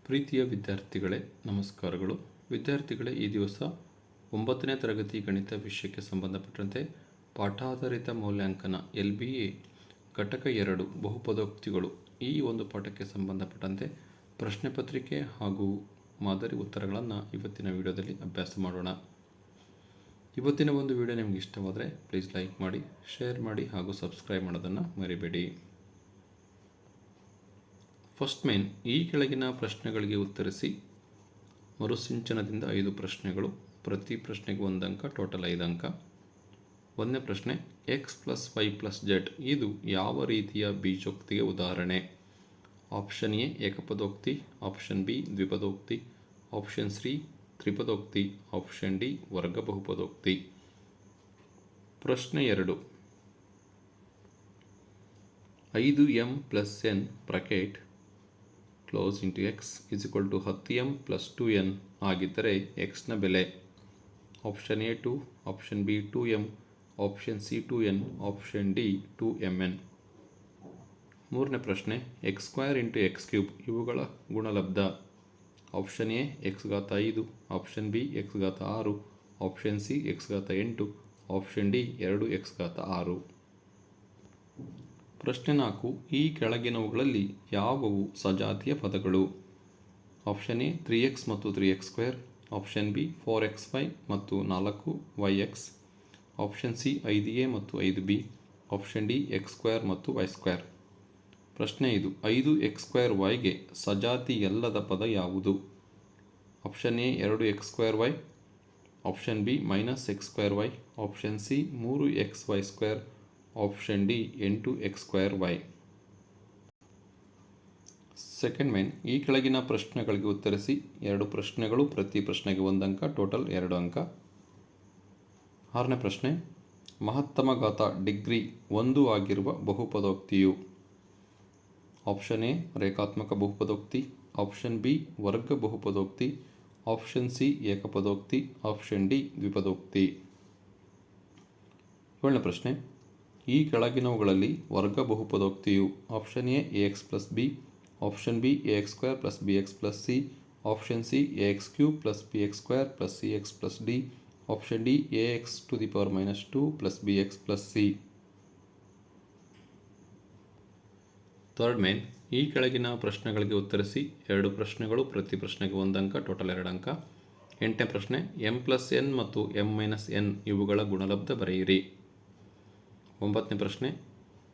ಪ್ರೀತಿಯ ವಿದ್ಯಾರ್ಥಿಗಳೇ, ನಮಸ್ಕಾರಗಳು. ವಿದ್ಯಾರ್ಥಿಗಳೇ, ಈ ದಿವಸ 9ನೇ ತರಗತಿ ಗಣಿತ ವಿಷಯಕ್ಕೆ ಸಂಬಂಧಪಟ್ಟಂತೆ ಪಾಠಾಧಾರಿತ ಮೌಲ್ಯಾಂಕನ LBA ಘಟಕ 2 ಬಹುಪದೋಕ್ತಿಗಳು ಈ ಒಂದು ಪಾಠಕ್ಕೆ ಸಂಬಂಧಪಟ್ಟಂತೆ ಪ್ರಶ್ನೆ ಪತ್ರಿಕೆ ಹಾಗೂ ಮಾದರಿ ಉತ್ತರಗಳನ್ನು ಇವತ್ತಿನ ವಿಡಿಯೋದಲ್ಲಿ ಅಭ್ಯಾಸ ಮಾಡೋಣ. ಇವತ್ತಿನ ಒಂದು ವಿಡಿಯೋ ನಿಮಗೆ ಇಷ್ಟವಾದರೆ ಪ್ಲೀಸ್ ಲೈಕ್ ಮಾಡಿ, ಶೇರ್ ಮಾಡಿ ಹಾಗೂ ಸಬ್ಸ್ಕ್ರೈಬ್ ಮಾಡೋದನ್ನು ಮರಿಬೇಡಿ. ಫಸ್ಟ್ ಮೇನ್, ಈ ಕೆಳಗಿನ ಪ್ರಶ್ನೆಗಳಿಗೆ ಉತ್ತರಿಸಿ. ಮರುಸಿಂಚನದಿಂದ 5 ಪ್ರಶ್ನೆಗಳು, ಪ್ರತಿ ಪ್ರಶ್ನೆಗೆ 1 ಅಂಕ, ಟೋಟಲ್ 5 ಅಂಕ. 1ನೇ ಪ್ರಶ್ನೆ, x + y + z ಇದು ಯಾವ ರೀತಿಯ ಬೀಜೋಕ್ತಿಗೆ ಉದಾಹರಣೆ? ಆಪ್ಷನ್ ಎ ಏಕಪದೋಕ್ತಿ, ಆಪ್ಷನ್ ಬಿ ದ್ವಿಪದೋಕ್ತಿ, ಆಪ್ಷನ್ ಸಿ ತ್ರಿಪದೋಕ್ತಿ, ಆಪ್ಷನ್ ಡಿ ವರ್ಗ ಬಹುಪದೋಕ್ತಿ. ಪ್ರಶ್ನೆ 2, 5m + n bracket close into x = 10m + 2n ಆಗಿದ್ದರೆ x ನ ಬೆಲೆ? Option A 2, option B 2m, option C 2n, option D 2mn. 3ನೇ ಪ್ರಶ್ನೆ, x² × x³ ಇವುಗಳ ಗುಣಲಬ್ಧ? Option A x⁵5, option B x⁵6, option C x⁵8, option D 2x⁵6. ಪ್ರಶ್ನೆ 4, ಈ ಕೆಳಗಿನವುಗಳಲ್ಲಿ ಯಾವುವು ಸಜಾತಿಯ ಪದಗಳು? ಆಪ್ಷನ್ ಎ 3x ಮತ್ತು 3x², ಆಪ್ಷನ್ ಬಿ 4xy ಮತ್ತು 4yx, ಆಪ್ಷನ್ ಸಿ 5a ಮತ್ತು 5b, ಆಪ್ಷನ್ ಡಿ x² ಮತ್ತು y². ಪ್ರಶ್ನೆ 5, 5x²yಗೆ ಸಜಾತಿಯಲ್ಲದ ಪದ ಯಾವುದು? Option A 2x²y, option B -x²y, option C 3xy², option D 8x²y. Second main, ಈ ಕೆಳಗಿನ ಪ್ರಶ್ನೆಗಳಿಗೆ ಉತ್ತರಿಸಿ. 2 ಪ್ರಶ್ನೆಗಳು, ಪ್ರತಿ ಪ್ರಶ್ನೆಗೆ 1 ಅಂಕ, ಟೋಟಲ್ 2 ಅಂಕ. 6ನೇ ಪ್ರಶ್ನೆ, ಮಹತ್ತಮ ಘಾತ ಡಿಗ್ರಿ 1 ಆಗಿರುವ ಬಹುಪದೋಕ್ತಿಯು? ಆಪ್ಷನ್ ಎ ರೇಖಾತ್ಮಕ ಬಹುಪದೋಕ್ತಿ, ಆಪ್ಷನ್ ಬಿ ವರ್ಗ ಬಹುಪದೋಕ್ತಿ, ಆಪ್ಷನ್ ಸಿ ಏಕಪದೋಕ್ತಿ, ಆಪ್ಷನ್ ಡಿ ದ್ವಿಪದೋಕ್ತಿ. 7ನೇ ಪ್ರಶ್ನೆ, ಈ ಕೆಳಗಿನವುಗಳಲ್ಲಿ ವರ್ಗ ಬಹುಪದೋಕ್ತಿಯು? Option A ax + b, option B ax² + bx + c, option C ax³ + bx² + cx + d, option D ax⁻² + bx + c. Third main, ಈ ಕೆಳಗಿನ ಪ್ರಶ್ನೆಗಳಿಗೆ ಉತ್ತರಿಸಿ. 2 ಪ್ರಶ್ನೆಗಳು, ಪ್ರತಿ ಪ್ರಶ್ನೆಗೆ 1 ಅಂಕ, ಟೋಟಲ್ 2 ಅಂಕ. 8ನೇ ಪ್ರಶ್ನೆ, m + n ಮತ್ತು m - n ಇವುಗಳ ಗುಣಲಬ್ಧ ಬರೆಯಿರಿ. 9ನೇ ಪ್ರಶ್ನೆ,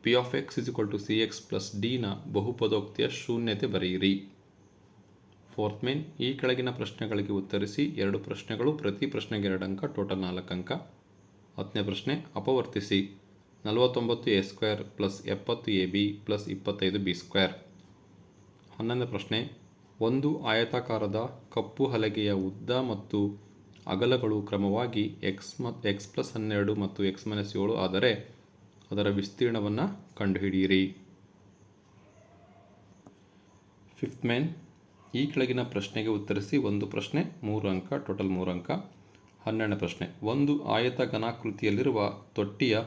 p(x) = cx + d ನ ಬಹುಪದೋಕ್ತಿಯ ಶೂನ್ಯತೆ ಬರೆಯಿರಿ. ಫೋರ್ತ್ ಮೇನ್, ಈ ಕೆಳಗಿನ ಪ್ರಶ್ನೆಗಳಿಗೆ ಉತ್ತರಿಸಿ. 2 ಪ್ರಶ್ನೆಗಳು, ಪ್ರತಿ ಪ್ರಶ್ನೆಗೆ 2 ಅಂಕ, ಟೋಟಲ್ 4 ಅಂಕ. 10ನೇ ಪ್ರಶ್ನೆ, ಅಪವರ್ತಿಸಿ. 49a² + 70ab + 25b². 11ನೇ ಪ್ರಶ್ನೆ, ಒಂದು ಆಯತಾಕಾರದ ಕಪ್ಪು ಹಲಗೆಯ ಉದ್ದ ಮತ್ತು ಅಗಲಗಳು ಕ್ರಮವಾಗಿ x+12 ಮತ್ತು x-7 ಆದರೆ ಅದರ ವಿಸ್ತೀರ್ಣವನ್ನು ಕಂಡುಹಿಡಿಯಿರಿ. ಫಿಫ್ತ್ ಮೇನ್, ಈ ಕೆಳಗಿನ ಪ್ರಶ್ನೆಗೆ ಉತ್ತರಿಸಿ. 1 ಪ್ರಶ್ನೆ 3 ಅಂಕ, ಟೋಟಲ್ 3 ಅಂಕ. 12ನೇ ಪ್ರಶ್ನೆ, ಒಂದು ಆಯತ ಘನಾಕೃತಿಯಲ್ಲಿರುವ ತೊಟ್ಟಿಯ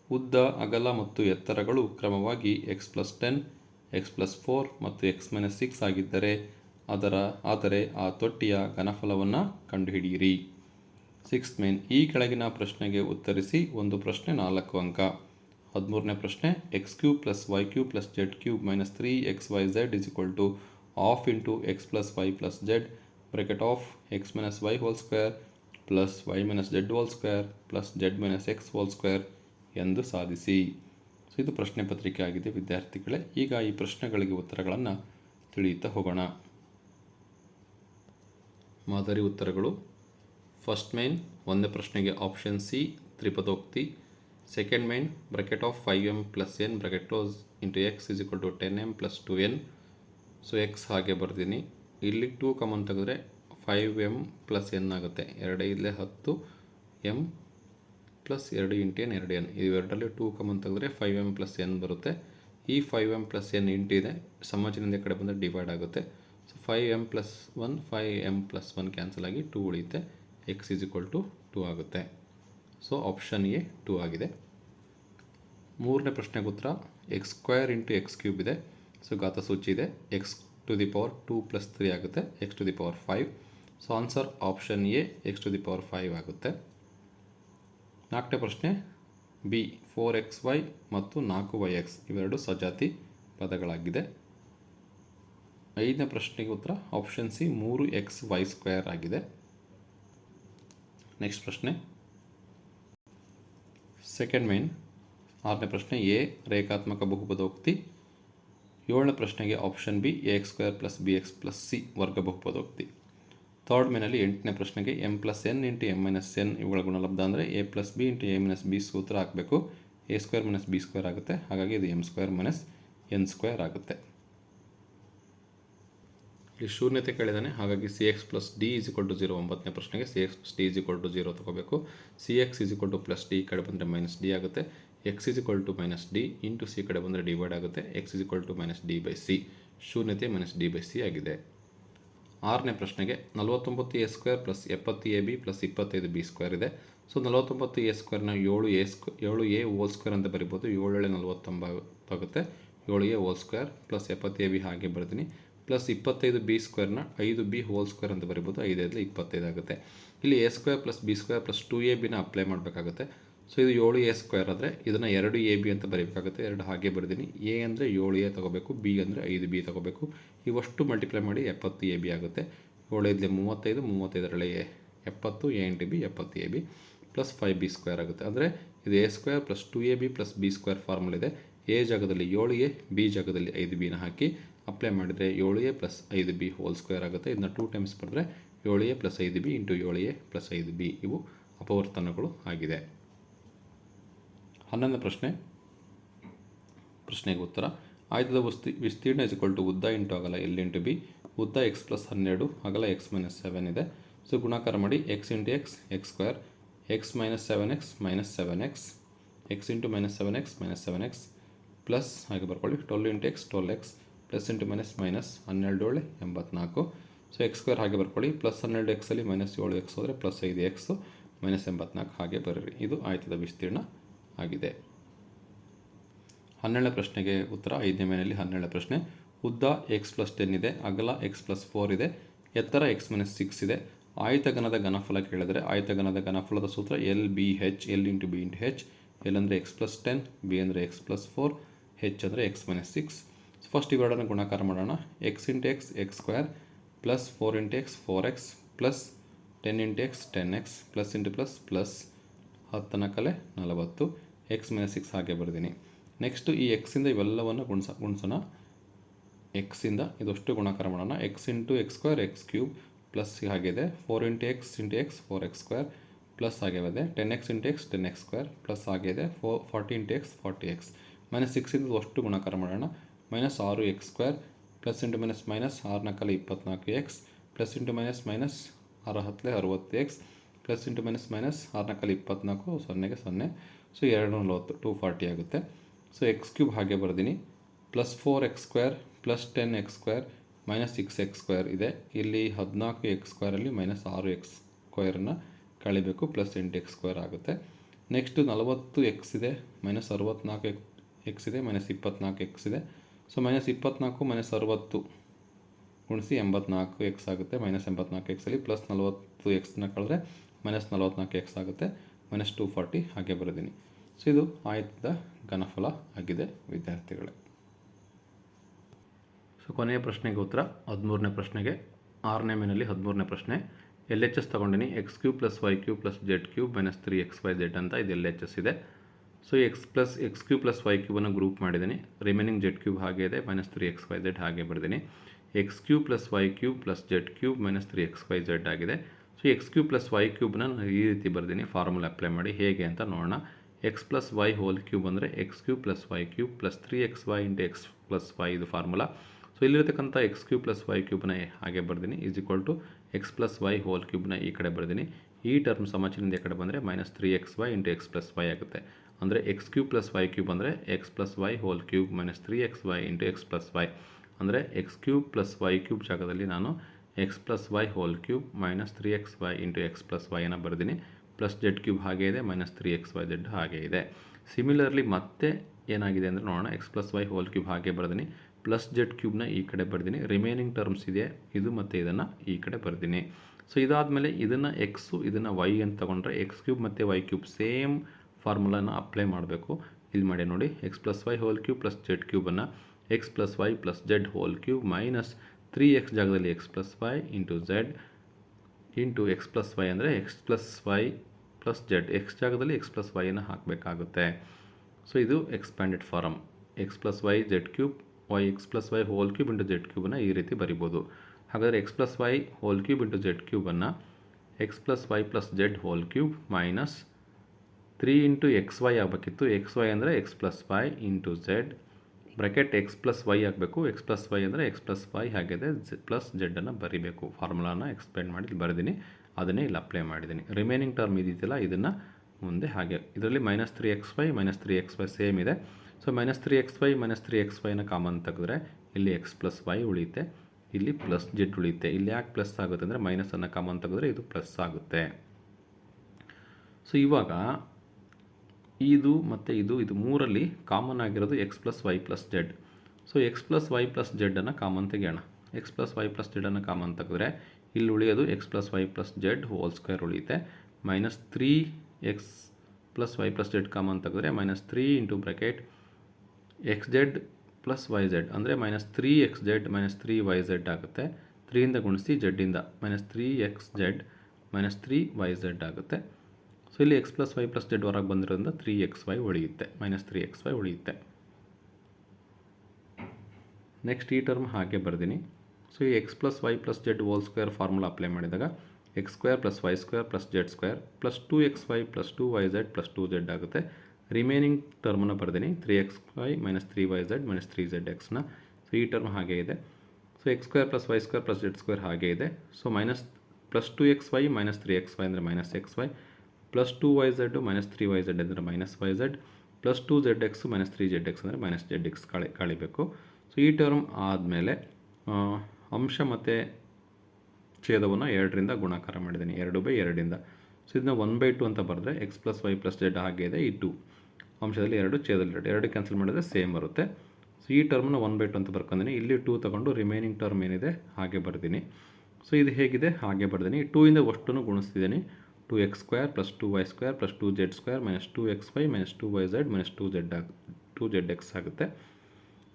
ಉದ್ದ, ಅಗಲ ಮತ್ತು ಎತ್ತರಗಳು ಕ್ರಮವಾಗಿ x+10, x+4 ಮತ್ತು x-6 ಆಗಿದ್ದರೆ ಆದರೆ ಆ ತೊಟ್ಟಿಯ ಘನಫಲವನ್ನು ಕಂಡುಹಿಡಿಯಿರಿ. ಸಿಕ್ಸ್ತ್ ಮೇನ್, ಈ ಕೆಳಗಿನ ಪ್ರಶ್ನೆಗೆ ಉತ್ತರಿಸಿ. 1 ಪ್ರಶ್ನೆ 4 ಅಂಕ. 13ನೇ ಪ್ರಶ್ನೆ, x³ + y³ + z³ - 3xyz = ½ × x + y + z bracket of x - y² + y - z² + z - x² ಎಂದು ಸಾಧಿಸಿ. ಇದು ಪ್ರಶ್ನೆ ಪತ್ರಿಕೆ ಆಗಿದೆ ವಿದ್ಯಾರ್ಥಿಗಳೇ. ಈಗ ಈ ಪ್ರಶ್ನೆಗಳಿಗೆ ಉತ್ತರಗಳನ್ನು ತಿಳಿಯುತ್ತಾ ಹೋಗೋಣ. ಮಾದರಿ ಉತ್ತರಗಳು. ಫಸ್ಟ್ ಮೇನ್, 1ನೇ ಪ್ರಶ್ನೆಗೆ ಆಪ್ಷನ್ ಸಿ ತ್ರಿಪದೋಕ್ತಿ. Second main, bracket of 5m + n bracket close into x = 10m + 2n. So x ಹಾಗೆ ಬರ್ತೀನಿ. ಇಲ್ಲಿ 2 ಕಾಮನ್ ತೆಗೆದ್ರೆ 5m + n ಆಗುತ್ತೆ. 2 × 10 m + 2 × n 2n. ಇವೆರಡರಲ್ಲಿ 2 ಕಾಮನ್ ತೆಗೆದ್ರೆ 5m + n ಬರುತ್ತೆ. ಈ 5m + n ಇಂಟಿದೆ, ಸಮಚಿಹ್ನೆಯಿಂದ ಕಡೆ ಬಂದರೆ ಡಿವೈಡ್ ಆಗುತ್ತೆ. ಸೊ 5m + 1 5m + 1 ಕ್ಯಾನ್ಸಲ್ ಆಗಿ 2 ಉಳಿಯುತ್ತೆ. x = 2 ಆಗುತ್ತೆ. ಸೊ ಆಪ್ಷನ್ ಎ 2 ಆಗಿದೆ. 3ನೇ ಪ್ರಶ್ನೆಗೆ ಉತ್ತರ x² × x³ ಇದೆ. ಸೊ ಘಾತ ಸೂಚಿ ಇದೆ. x² to the power 2 plus 3 ಆಗುತ್ತೆ, x to the power 5. So answer option A x to the power 5 ಆಗುತ್ತೆ. 4ನೇ ಪ್ರಶ್ನೆ ಬಿ 4xy ಮತ್ತು 4yx ಇವೆರಡು ಸಜಾತಿ ಪದಗಳಾಗಿದೆ. 5ನೇ ಪ್ರಶ್ನೆಗೆ ಉತ್ತರ ಆಪ್ಷನ್ ಸಿ 3xy² ಆಗಿದೆ. ನೆಕ್ಸ್ಟ್ ಪ್ರಶ್ನೆ ಸೆಕೆಂಡ್ ಮೇನ್. 6ನೇ ಪ್ರಶ್ನೆ ಎ ರೇಖಾತ್ಮಕ ಬಹುಪದೋಕ್ತಿ. 7ನೇ ಪ್ರಶ್ನೆಗೆ option B ax² plus bx plus C ವರ್ಗ ಬಹುಪದೋಕ್ತಿ. ಥರ್ಡ್ ಮೇನಲ್ಲಿ 8ನೇ ಪ್ರಶ್ನೆಗೆ m plus n into m minus n ಇವುಗಳ ಗುಣಲಬ್ಧ ಅಂದರೆ a plus B into a minus B ಸೂತ್ರ ಹಾಕಬೇಕು. a² ಮೈನಸ್ b² ಆಗುತ್ತೆ, ಹಾಗಾಗಿ ಇದು m² ಮೈನಸ್ n² ಆಗುತ್ತೆ. ಇಲ್ಲಿ ಶೂನ್ಯತೆ ಕೇಳಿದಾನೆ, ಹಾಗಾಗಿ cx plus D is equal to 0. 9ನೇ ಪ್ರಶ್ನೆಗೆ cx plus D is equal to 0 ತಗೋಬೇಕು. cx is equal to plus D ಈ ಕಡೆ ಬಂದರೆ ಮೈನಸ್ ಡಿ ಆಗುತ್ತೆ. x is equal to minus D into C ಕಡೆ ಬಂದರೆ ಡಿವೈಡ್ ಆಗುತ್ತೆ. x is equal to minus D by C, ಶೂನ್ಯತೆ minus D by C ಆಗಿದೆ. 6ನೇ ಪ್ರಶ್ನೆಗೆ 49a² plus 70ab plus 25b² ಇದೆ. So 49a² 7a whole square ಅಂತ ಬರಿಬೋದು. 7 49 ಆಗುತ್ತೆ. 7a² ಪ್ಲಸ್ 70ab ಹಾಗೆ ಬರ್ತೀನಿ, plus 25b² 5b whole square ಅಂತ ಬರಿಬೋದು. 5 25 ಆಗುತ್ತೆ. ಇಲ್ಲಿ a² plus b² plus 2ab apply ಮಾಡಬೇಕಾಗುತ್ತೆ. ಸೊ ಇದು 7a² ಆದರೆ ಇದನ್ನು 2ab ಅಂತ ಬರೀಬೇಕಾಗುತ್ತೆ. 2 ಹಾಗೆ ಬರ್ತೀನಿ. a ಅಂದರೆ 7a ತಗೋಬೇಕು, b ಅಂದರೆ 5b ತಗೋಬೇಕು. ಇವಷ್ಟು ಮಲ್ಟಿಪ್ಲೈ ಮಾಡಿ 70ab ಆಗುತ್ತೆ. 7 35, 35 70, a into b 70ab plus 5b² ಆಗುತ್ತೆ. ಅಂದರೆ ಇದು a² plus 2ab plus b² formula ಇದೆ. a ಜಾಗದಲ್ಲಿ 7a, b ಜಾಗದಲ್ಲಿ 5b ಹಾಕಿ ಅಪ್ಲೈ ಮಾಡಿದರೆ 7a plus 5b hole square ಆಗುತ್ತೆ. ಇದನ್ನ 2 ಟೈಮ್ಸ್ ಬರೆದ್ರೆ 7a plus 5b into 7a plus 5b ಇವು ಅಪವರ್ತನಗಳು ಆಗಿದೆ. 11ನೇ ಪ್ರಶ್ನೆಗೆ ಉತ್ತರ ಆಯ್ತದ ವಿಸ್ತೀರ್ಣ ಇಸ್ ಈಕ್ವಲ್ ಟು ಉದ್ದ ಇಂಟು ಅಗಲ ಎಲ್ ಇಂಟು ಬಿ. ಉದ್ದ ಎಕ್ಸ್ ಪ್ಲಸ್ 12, ಅಗಲ ಎಕ್ಸ್ ಮೈನಸ್ 7 ಇದೆ. ಸೊ ಗುಣಾಕಾರ ಮಾಡಿ ಎಕ್ಸ್ ಇಂಟು ಎಕ್ಸ್² X minus 7x minus 7x X into minus 7x minus 7x plus ಹಾಗೆ ಬರ್ಕೊಳ್ಳಿ 12 into X 12x plus into minus minus 12 84. So x² ಹಾಗೆ ಬರ್ಕೊಳ್ಳಿ, ಪ್ಲಸ್ 12xಲ್ಲಿ ಮೈನಸ್ 7x ಹೋದರೆ ಪ್ಲಸ್ 5x ಮೈನಸ್ 84 ಹಾಗೆ ಬರೀರಿ. ಇದು ಆಯ್ತದ ವಿಸ್ತೀರ್ಣ ಆಗಿದೆ. 12ನೇ ಪ್ರಶ್ನೆಗೆ ಉತ್ತರ 5ನೇ ಮೇನಲ್ಲಿ 12ನೇ ಪ್ರಶ್ನೆ. ಉದ್ದ ಎಕ್ಸ್ ಪ್ಲಸ್ 10 ಇದೆ, ಅಗಲ ಎಕ್ಸ್ ಪ್ಲಸ್ 4 ಇದೆ, ಎತ್ತರ ಎಕ್ಸ್ ಮೈನಸ್ 6 ಇದೆ. ಆಯತಗನದ ಘನಫಲ ಕೇಳಿದರೆ ಆಯತಗನದ ಘನಫಲದ ಸೂತ್ರ L B H. L into B into H. L ಅಂದರೆ ಎಕ್ಸ್ ಪ್ಲಸ್ 10, ಬಿ ಅಂದರೆ ಎಕ್ಸ್ ಪ್ಲಸ್ 4, ಹೆಚ್ ಅಂದರೆ ಎಕ್ಸ್ ಮೈನಸ್ 6. ಫಸ್ಟ್ ಇವೆರಡನ್ನು ಗುಣಾಕಾರ ಮಾಡೋಣ. ಎಕ್ಸ್ ಇಂಟು ಎಕ್ಸ್² plus 4 into X 4x plus 10 into X 10x plus into plus plus 10 40 X minus 6 ಹಾಗೆ ಬರ್ತೀನಿ. Next ಈ ಎಕ್ಸಿಂದ ಇವೆಲ್ಲವನ್ನು ಗುಣಿಸೋಣ. ಎಕ್ಸಿಂದ ಇದಷ್ಟು ಗುಣಾಕಾರ ಮಾಡೋಣ. ಎಕ್ಸ್ ಇಂಟು ಎಕ್ಸ್² x³ ಪ್ಲಸ್ ಆಗಿದೆ 4 ಇಂಟು ಎಕ್ಸ್ 4x² ಪ್ಲಸ್ ಆಗಿದೆ 10x into X 10x² plus ಆಗಿದೆ 40 ಇಂಟು ಎಕ್ಸ್ 40x ಮೈನಸ್ 6ಇಂದ ಅಷ್ಟು ಗುಣಾಕಾರ ಮಾಡೋಣ. Minus 6x² plus into minus minus 6 24x plus into minus minus 6 60x plus into minus minus 6 24 0 0. So 240 240 ಆಗುತ್ತೆ. So x³ ಹಾಗೆ ಬರ್ತೀನಿ. Plus 4x² plus 10x² minus 6x² ಇದೆ. ಇಲ್ಲಿ 14x² minus 6x² ಕಳಿಬೇಕು, plus 8x² ಆಗುತ್ತೆ. Next 40x ಇದೆ, minus 64x ಇದೆ, minus 24x ಇದೆ. So minus 24 minus 60 ಗುಣಿಸಿ 84x ಆಗುತ್ತೆ. ಮೈನಸ್ 84xಲ್ಲಿ ಪ್ಲಸ್ 40xನ ಕಳೆದ್ರೆ ಮೈನಸ್ 44x ಆಗುತ್ತೆ. ಮೈನಸ್ 240 ಹಾಗೆ ಬರೆದೀನಿ. ಸೊ ಇದು ಆಯತದ ಘನಫಲ ಆಗಿದೆ ವಿದ್ಯಾರ್ಥಿಗಳೇ. ಸೊ ಕೊನೆಯ ಪ್ರಶ್ನೆಗೆ ಉತ್ತರ 13ನೇ ಪ್ರಶ್ನೆಗೆ 6ನೇ ಮೇನಲ್ಲಿ 13ನೇ ಪ್ರಶ್ನೆ. ಎಲ್ ಎಚ್ ಎಸ್ ತೊಗೊಂಡಿನಿ. x³ plus y³ plus z³ minus 3xyz ಅಂತ ಇದು ಎಲ್ ಎಚ್ ಎಸ್ ಇದೆ. So x³ plus y³ group ಮಾಡಿದ್ದೀನಿ. ರಿಮೈನಿಂಗ್ z³ ಹಾಗೆ ಇದೆ, ಮೈನಸ್ 3xyz ಹಾಗೆ ಬರ್ತೀನಿ. x³ plus y³ plus z³ minus 3xyz ಆಗಿದೆ. ಸೊ x³ ಪ್ಲಸ್ y³ ಈ ರೀತಿ ಬರ್ತೀನಿ. ಫಾರ್ಮುಲಾ ಅಪ್ಲೈ ಮಾಡಿ ಹೇಗೆ ಅಂತ ನೋಡೋಣ. X plus Y whole cube ಅಂದರೆ x³ plus y³ plus 3xy into X plus Y ಇದು ಫಾರ್ಮುಲಾ. ಸೊ ಇಲ್ಲಿರ್ತಕ್ಕಂಥ x³ ಪ್ಲಸ್ y³ ಹಾಗೆ ಬರ್ತೀನಿ is equal to X plus Y whole ಕ್ಯೂಬ್ನ ಈ ಕಡೆ ಬರ್ತೀನಿ. ಈ ಟರ್ಮ್ ಸಮಚಿನಿಂದ ಈ ಕಡೆ ಬಂದರೆ minus 3xy into X plus Y ಆಗುತ್ತೆ. ಅಂದರೆ x³ ಪ್ಲಸ್ y³ ಅಂದರೆ X plus Y whole cube minus 3xy into X plus Y. ಅಂದರೆ x³ ಪ್ಲಸ್ y³ ಜಾಗದಲ್ಲಿ ನಾನು X plus Y whole cube minus 3xy into X plus ವೈನ ಬರ್ತೀನಿ. Plus z³ ಹಾಗೆ ಇದೆ, ಮೈನಸ್ 3xyz ಹಾಗೆ ಇದೆ. ಸಿಮಿಲರ್ಲಿ ಮತ್ತೆ ಏನಾಗಿದೆ ಅಂದರೆ ನೋಡೋಣ. X plus Y whole cube ಹಾಗೆ ಬರ್ತೀನಿ. ಪ್ಲಸ್ ಜೆಡ್ ಕ್ಯೂಬ್ನ ಈ ಕಡೆ ಬರ್ತೀನಿ. ರಿಮೈನಿಂಗ್ ಟರ್ಮ್ಸ್ ಇದೆ ಇದು ಮತ್ತು ಇದನ್ನು ಈ ಕಡೆ ಬರ್ತೀನಿ. ಸೊ ಇದಾದಮೇಲೆ ಇದನ್ನು ಎಕ್ಸು ಇದನ್ನು ವೈ ಅಂತ ತೊಗೊಂಡ್ರೆ ಎಕ್ಸ್ ಕ್ಯೂಬ್ ಮತ್ತು ವೈ ಕ್ಯೂಬ್ ಸೇಮ್ ಫಾರ್ಮುಲಾನ ಅಪ್ಲೈ ಮಾಡಬೇಕು. ಇಲ್ಲಿ ಮಾಡಿ ನೋಡಿ, X plus Y whole cube plus Z ಕ್ಯೂಬನ್ನು X plus Y plus Z whole cube minus 3x ಜಾಗದಲ್ಲಿ X plus Y into Z into X plus Y ಅಂದರೆ X plus Y plus Z, X ಜಾಗದಲ್ಲಿ X plus ವೈಯನ್ನು ಹಾಕಬೇಕಾಗುತ್ತೆ. So ಇದು expanded form X plus Y Z cube Y X plus Y whole cube into Z ಕ್ಯೂಬನ್ನು ಈ ರೀತಿ ಬರಿಬೋದು. ಹಾಗಾದರೆ X plus Y whole cube into Z ಕ್ಯೂಬನ್ನು X plus Y plus Z whole cube minus 3 into X Y ಆಗಬೇಕಿತ್ತು. X Y ಅಂದರೆ X plus Y into Z bracket X plus Y ಆಗಬೇಕು. X plus Y ಅಂದರೆ X plus Y ಆಗಿದೆ, plus ಜೆಡ್ಡನ್ನು ಬರೀಬೇಕು. ಫಾರ್ಮುಲಾನ explain ಮಾಡಿ ಬರೆದಿನಿ, ಅದನ್ನೇ ಇಲ್ಲಿ ಅಪ್ಲೈ ಮಾಡಿದ್ದೀನಿ. ರಿಮೈನಿಂಗ್ ಟರ್ಮ್ ಇದೆಯಲ್ಲ ಇದನ್ನು ಮುಂದೆ ಹಾಗೆ ಇದರಲ್ಲಿ ಮೈನಸ್ 3xy ಸೇಮ್ ಇದೆ. ಸೊ ಮೈನಸ್ 3xy ಕಾಮನ್ ತೆಗೆದ್ರೆ ಇಲ್ಲಿ ಎಕ್ಸ್ ಪ್ಲಸ್ ವೈ ಉಳಿಯುತ್ತೆ, ಇಲ್ಲಿ ಪ್ಲಸ್ ಜೆಡ್ ಉಳಿಯುತ್ತೆ. ಇಲ್ಲಿ ಯಾಕೆ ಪ್ಲಸ್ ಆಗುತ್ತೆ ಅಂದರೆ ಮೈನಸನ್ನು ಕಾಮನ್ ತೆಗೆದ್ರೆ ಇದು ಪ್ಲಸ್ ಆಗುತ್ತೆ. ಸೊ ಇವಾಗ ಇದು ಮತ್ತು ಇದು ಮೂರಲ್ಲಿ ಕಾಮನ್ ಆಗಿರೋದು X plus Y plus Z. So X plus Y plus ಜೆಡ್ಡನ್ನು ಕಾಮನ್ ತೆಗೆಯೋಣ. ಎಕ್ಸ್ ಪ್ಲಸ್ ವೈ ಪ್ಲಸ್ ಜೆಡ್ಡನ್ನು ಕಾಮನ್ ತೆಗೆದ್ರೆ ಇಲ್ಲಿ ಉಳಿಯೋದು X plus Y plus Z whole square ಉಳಿಯುತ್ತೆ. Minus 3x plus Y plus Z common ತೆಗೆದ್ರೆ minus 3 into bracket X Z plus Y Z ಅಂದರೆ minus 3xz minus 3yz ಆಗುತ್ತೆ. 3ಇಂದ ಗುಣಿಸಿ ಜೆಡ್ಡಿಂದ minus 3xz minus 3yz ಆಗುತ್ತೆ. So ಇಲ್ಲಿ x plus Y plus z ಹೊರಗೆ ಬಂದಿರೋದ್ರಿಂದ 3xy ಉಳಿಯುತ್ತೆ, ಮೈನಸ್ 3xy ಉಳಿಯುತ್ತೆ. ನೆಕ್ಸ್ಟ್ ಈ ಟರ್ಮ್ ಹಾಗೆ ಬರ್ತೀನಿ. ಸೊ ಈ X plus Y plus Z whole square formula apply ಮಾಡಿದಾಗ X square plus Y square plus Z square plus 2xy plus 2yz plus 2z ಆಗುತ್ತೆ. ರಿಮೈನಿಂಗ್ ಟರ್ಮನ್ನು ಬರ್ತೀನಿ 3xy ಮೈನಸ್ 3yz ಮೈನಸ್ 3zxನ. So ಈ term ಹಾಗೆ ಇದೆ. So X square plus Y square plus Z square ಹಾಗೆ ಇದೆ. So minus plus 2xy minus 3xy ಅಂದರೆ minus xy plus 2yz minus 3yz ಅಂದರೆ minus yz plus 2zx minus 3zx ಅಂದರೆ minus zx ಕಳಿಬೇಕು. So ಈ term ಆದಮೇಲೆ ಅಂಶ ಮತ್ತು ಛೇದವನ್ನು 2ರಿಂದ ಗುಣಾಕಾರ ಮಾಡಿದ್ದೀನಿ, 2/2ಇಂದ. ಸೊ ಇದನ್ನ 1/2 ಅಂತ ಬರೆದ್ರೆ x plus Y plus Z ಹಾಗೆ ಇದೆ. ಈ 2 ಅಂಶದಲ್ಲಿ 2 ಛೇದಲ್ಲಿ 2 ಕ್ಯಾನ್ಸಲ್ ಮಾಡಿದ್ರೆ ಸೇಮ್ ಬರುತ್ತೆ. ಸೊ ಈ ಟರ್ಮನ್ನು 1/2 ಅಂತ ಬರ್ಕೊಂಡಿದ್ದೀನಿ. ಇಲ್ಲಿ 2 ತಗೊಂಡು ರಿಮೈನಿಂಗ್ ಟರ್ಮ್ ಏನಿದೆ ಹಾಗೆ ಬರ್ತೀನಿ. ಸೊ ಇದು ಹೇಗಿದೆ ಹಾಗೆ ಬರ್ತೀನಿ. 2ಇಂದ ಅಷ್ಟನ್ನು ಗುಣಿಸ್ತಿದ್ದೀನಿ. 2x square plus 2y square plus 2z square minus 2xy minus 2yz minus 2zx ಆಗುತ್ತೆ.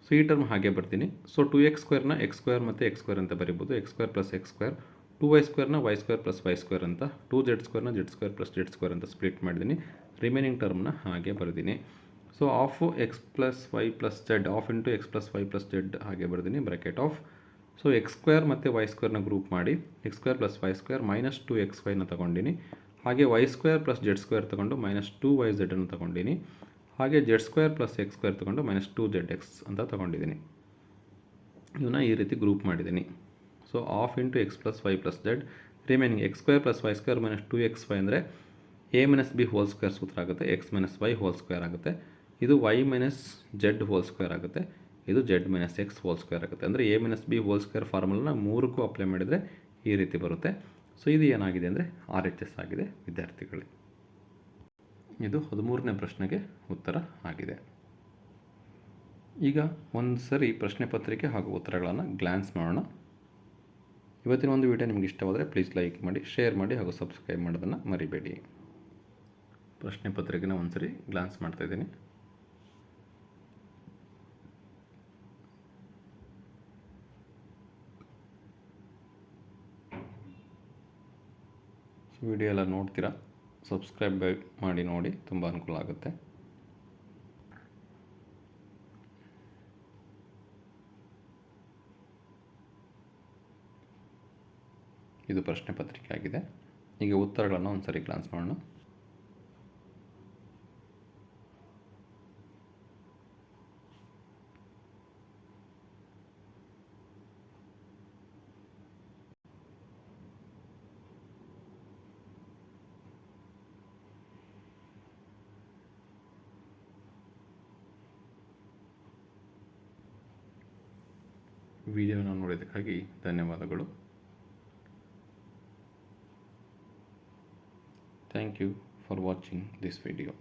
ಸೊ ಈ ಟರ್ಮ್ ಹಾಗೆ ಬರ್ತೀನಿ. ಸೊ 2x ಸ್ಕ್ವೇರ್ನ ಎಕ್ಸ್ ಸ್ಕ್ವೇರ್ ಮತ್ತು ಎಕ್ಸ್ ಸ್ಕ್ವೇರ್ ಅಂತ ಬರಿಬೋದು. X square plus X square 2y ಸ್ಕ್ವೇರ್ನ Y square plus Y square ಅಂತ 2z ಸ್ಕ್ವೇರ್ನ Z square plus Z square ಅಂತ ಸ್ಪ್ಲಿಟ್ ಮಾಡಿದ್ದೀನಿ. ರಿಮೈನಿಂಗ್ ಟರ್ಮ್ನ ಹಾಗೆ ಬರ್ತೀನಿ. So of X plus Y plus Z of into X plus Y plus Z ಹಾಗೆ ಬರ್ತೀನಿ bracket of. So X square ಮತ್ತು ವೈ ಸ್ಕ್ವೇರ್ನ ಗ್ರೂಪ್ ಮಾಡಿ X square plus Y square minus 2xyನ ತೊಗೊಂಡಿನಿ. ಹಾಗೆ Y square plus Z square ತೊಗೊಂಡು minus 2yz ಅನ್ನು ತೊಗೊಂಡಿನಿ. ಹಾಗೆ Z square plus X square ತೊಗೊಂಡು ಮೈನಸ್ 2zx ಅಂತ ತೊಗೊಂಡಿದ್ದೀನಿ. ಇವನ್ನ ಈ ರೀತಿ ಗ್ರೂಪ್ ಮಾಡಿದ್ದೀನಿ. So of into X plus Y plus Z remaining X square plus Y square minus 2xy ಅಂದರೆ a minus B whole square ಸೂತ್ರ ಆಗುತ್ತೆ, X minus Y whole square ಆಗುತ್ತೆ. ಇದು Y minus Z whole square ಆಗುತ್ತೆ, ಇದು Z minus X whole square ಆಗುತ್ತೆ. ಅಂದರೆ a minus B whole square ಫಾರ್ಮುಲಾನ 3ಕ್ಕೂ ಅಪ್ಲೈ ಮಾಡಿದರೆ ಈ ರೀತಿ ಬರುತ್ತೆ. ಸೊ ಇದು ಏನಾಗಿದೆ ಅಂದರೆ RHS ಆಗಿದೆ ವಿದ್ಯಾರ್ಥಿಗಳೇ. ಇದು 13ನೇ ಪ್ರಶ್ನೆಗೆ ಉತ್ತರ ಆಗಿದೆ. ಈಗ ಒಂದು ಸರಿ ಪ್ರಶ್ನೆ ಪತ್ರಿಕೆ ಹಾಗೂ ಉತ್ತರಗಳನ್ನು ಗ್ಲಾನ್ಸ್ ಮಾಡೋಣ. ಇವತ್ತಿನ ಒಂದು ವಿಡಿಯೋ ನಿಮಗೆ ಇಷ್ಟವಾದರೆ ಪ್ಲೀಸ್ ಲೈಕ್ ಮಾಡಿ, ಶೇರ್ ಮಾಡಿ ಹಾಗೂ ಸಬ್ಸ್ಕ್ರೈಬ್ ಮಾಡೋದನ್ನು ಮರಿಬೇಡಿ. ಪ್ರಶ್ನೆ ಪತ್ರಿಕೆನ ಒಂದು ಸರಿ ಗ್ಲಾನ್ಸ್ ಮಾಡ್ತಾಯಿದ್ದೀನಿ. ವಿಡಿಯೋ ಎಲ್ಲ ನೋಡ್ತೀರಾ, ಸಬ್ಸ್ಕ್ರೈಬ್ ಮಾಡಿ ನೋಡಿ, ತುಂಬ ಅನುಕೂಲ ಆಗುತ್ತೆ. ಇದು ಪ್ರಶ್ನೆ ಪತ್ರಿಕೆ ಆಗಿದೆ. ಈಗ ಉತ್ತರಗಳನ್ನು ಒಂದು ಸರಿ ಗ್ಲಾನ್ಸ್ ಮಾಡೋಣ. ವಿಡಿಯೋನ ನೋಡಿದ್ದಕ್ಕಾಗಿ ಧನ್ಯವಾದಗಳು. Thank you for watching this video.